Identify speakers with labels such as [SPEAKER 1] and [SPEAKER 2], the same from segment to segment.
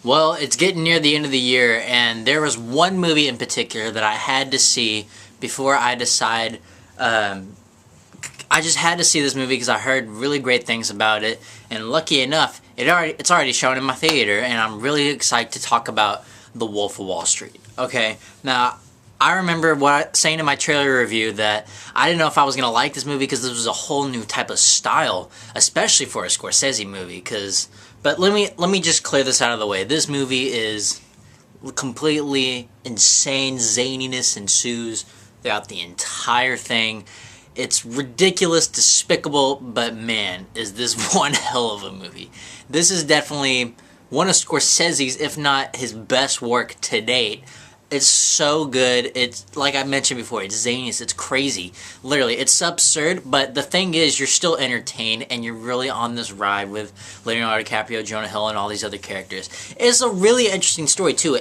[SPEAKER 1] Well, it's getting near the end of the year, and there was one movie in particular that I had to see before I decide. I just had to see this movie because I heard really great things about it, and lucky enough, it's already shown in my theater, and I'm really excited to talk about The Wolf of Wall Street. Okay, now I remember saying in my trailer review that I didn't know if I was gonna like this movie because this was a whole new type of style, especially for a Scorsese movie. But let me just clear this out of the way. This movie is completely insane. Zaniness ensues throughout the entire thing. It's ridiculous, despicable, but man, is this one hell of a movie. This is definitely one of Scorsese's, if not his best work to date. It's so good. It's, like I mentioned before, it's zaniest, it's crazy. Literally, it's absurd, but the thing is, you're still entertained, and you're really on this ride with Leonardo DiCaprio, Jonah Hill, and all these other characters. It's a really interesting story, too.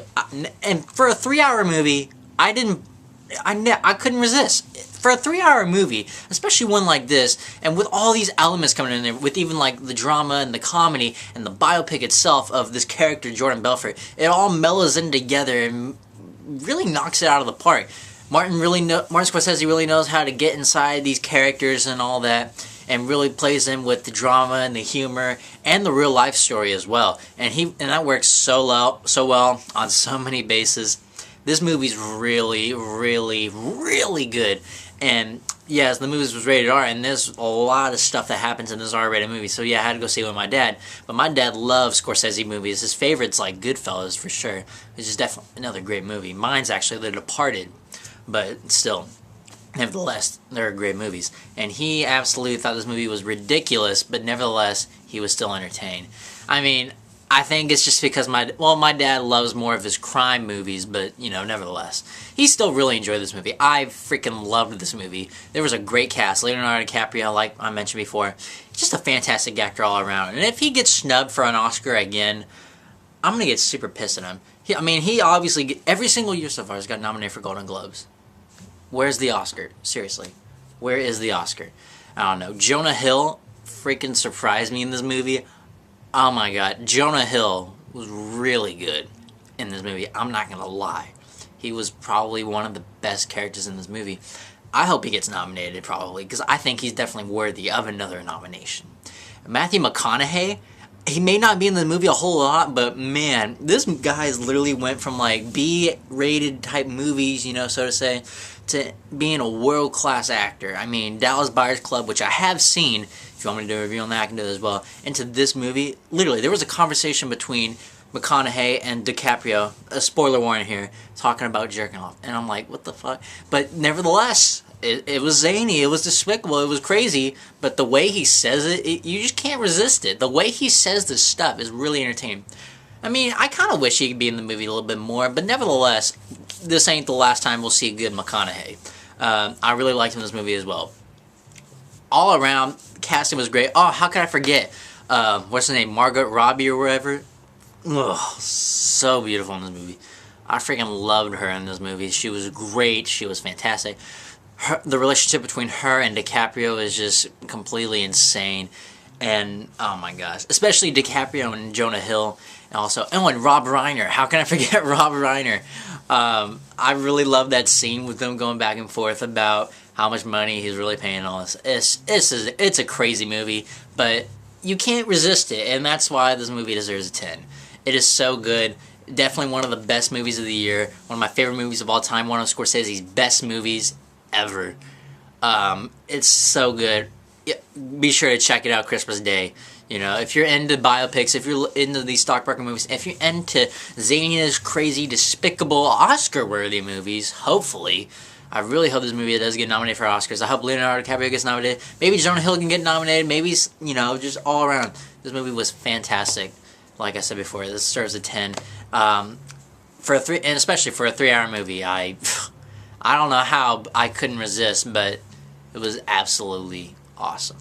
[SPEAKER 1] And for a 3-hour movie, I couldn't resist. For a 3-hour movie, especially one like this, and with all these elements coming in there, with even like the drama and the comedy and the biopic itself of this character, Jordan Belfort, it all mellows in together and really knocks it out of the park. Martin Scorsese really knows how to get inside these characters and all that, and really plays in with the drama and the humor and the real life story as well. And that works so well on so many bases. This movie's really, really, really good. And yes, the movie was rated R, and there's a lot of stuff that happens in this R-rated movie. So yeah, I had to go see it with my dad. But my dad loves Scorsese movies. His favorite's like Goodfellas for sure, which is definitely another great movie. Mine's actually The Departed, but still, nevertheless, they're great movies. And he absolutely thought this movie was ridiculous, but nevertheless, he was still entertained. I mean, I think it's just because my dad loves more of his crime movies, but, you know, nevertheless. He still really enjoyed this movie. I freaking loved this movie. There was a great cast. Leonardo DiCaprio, like I mentioned before, just a fantastic actor all around. And if he gets snubbed for an Oscar again, I'm going to get super pissed at him. He obviously, every single year so far, has got nominated for Golden Globes. Where's the Oscar? Seriously. Where is the Oscar? I don't know. Jonah Hill freaking surprised me in this movie. Oh my god, Jonah Hill was really good in this movie. I'm not gonna lie. He was probably one of the best characters in this movie. I hope he gets nominated, probably, because I think he's definitely worthy of another nomination. Matthew McConaughey, he may not be in the movie a whole lot, but man, this guy's literally went from like B-rated type movies, you know, so to say, to being a world-class actor. I mean, Dallas Buyers Club, which I have seen. If you want me to do a review on that, I can do it as well. Into this movie, literally, there was a conversation between McConaughey and DiCaprio, a spoiler warning here, talking about jerking off. And I'm like, what the fuck? But nevertheless, it was zany, it was despicable, it was crazy, but the way he says it, you just can't resist it. The way he says this stuff is really entertaining. I mean, I kind of wish he could be in the movie a little bit more, but nevertheless, this ain't the last time we'll see a good McConaughey. I really liked him in this movie as well. All around, casting was great. Oh, how could I forget? What's her name? Margot Robbie or whatever? Ugh, so beautiful in this movie. I freaking loved her in this movie. She was great. She was fantastic. The relationship between her and DiCaprio is just completely insane. And, oh my gosh. Especially DiCaprio and Jonah Hill. And Rob Reiner. How can I forget Rob Reiner? I really love that scene with them going back and forth about how much money he's really paying and all this. It's a crazy movie, but you can't resist it, and that's why this movie deserves a 10. It is so good. Definitely one of the best movies of the year. One of my favorite movies of all time. One of Scorsese's best movies ever. It's so good. Yeah, be sure to check it out Christmas Day. You know, if you're into biopics, if you're into these stockbroker movies, if you're into zaniness, crazy, despicable, Oscar-worthy movies, hopefully, I really hope this movie does get nominated for Oscars. I hope Leonardo DiCaprio gets nominated. Maybe Jonah Hill can get nominated. Maybe, you know, just all around. This movie was fantastic. Like I said before, this serves a 10. And especially for a 3-hour movie, I don't know how I couldn't resist, but it was absolutely awesome.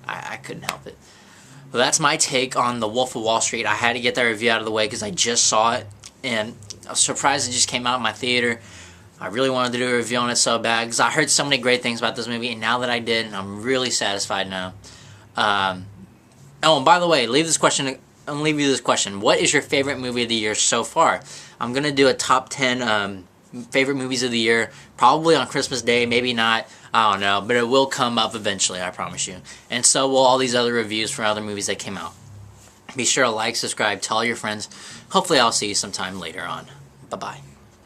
[SPEAKER 1] I couldn't help it. Well, that's my take on The Wolf of Wall Street. I had to get that review out of the way because I just saw it, and I was surprised it just came out in my theater. I really wanted to do a review on it so bad because I heard so many great things about this movie, and now that I did, I'm really satisfied now. Oh, and by the way, leave this question I'm gonna leave you this question. What is your favorite movie of the year so far? I'm gonna do a top 10 favorite movies of the year, probably on Christmas Day, maybe not, I don't know, but it will come up eventually, I promise you. And so will all these other reviews for other movies that came out. Be sure to like, subscribe, tell all your friends. Hopefully I'll see you sometime later on. Bye-bye.